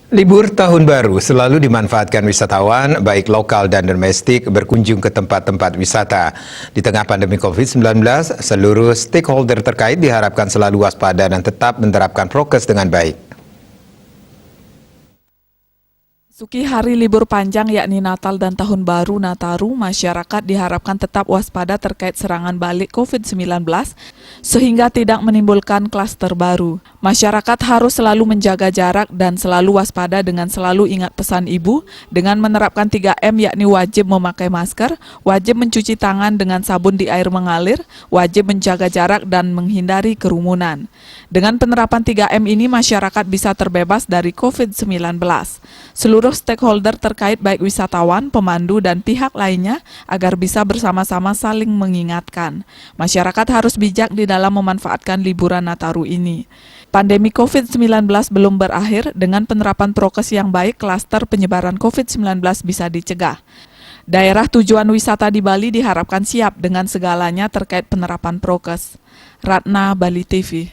Libur Tahun Baru selalu dimanfaatkan wisatawan, baik lokal dan domestik, berkunjung ke tempat-tempat wisata. Di tengah pandemi COVID-19, seluruh stakeholder terkait diharapkan selalu waspada dan tetap menerapkan prokes dengan baik. Memasuki hari libur panjang yakni Natal dan Tahun Baru Nataru, masyarakat diharapkan tetap waspada terkait serangan balik COVID-19 sehingga tidak menimbulkan klaster baru. Masyarakat harus selalu menjaga jarak dan selalu waspada dengan selalu ingat pesan ibu dengan menerapkan 3M yakni wajib memakai masker, wajib mencuci tangan dengan sabun di air mengalir, wajib menjaga jarak dan menghindari kerumunan. Dengan penerapan 3M ini masyarakat bisa terbebas dari COVID-19. Seluruh stakeholder terkait baik wisatawan, pemandu, dan pihak lainnya agar bisa bersama-sama saling mengingatkan. Masyarakat harus bijak di dalam memanfaatkan liburan Nataru ini. Pandemi COVID-19 belum berakhir, dengan penerapan prokes yang baik, klaster penyebaran COVID-19 bisa dicegah. Daerah tujuan wisata di Bali diharapkan siap dengan segalanya terkait penerapan prokes. Ratna, Bali TV.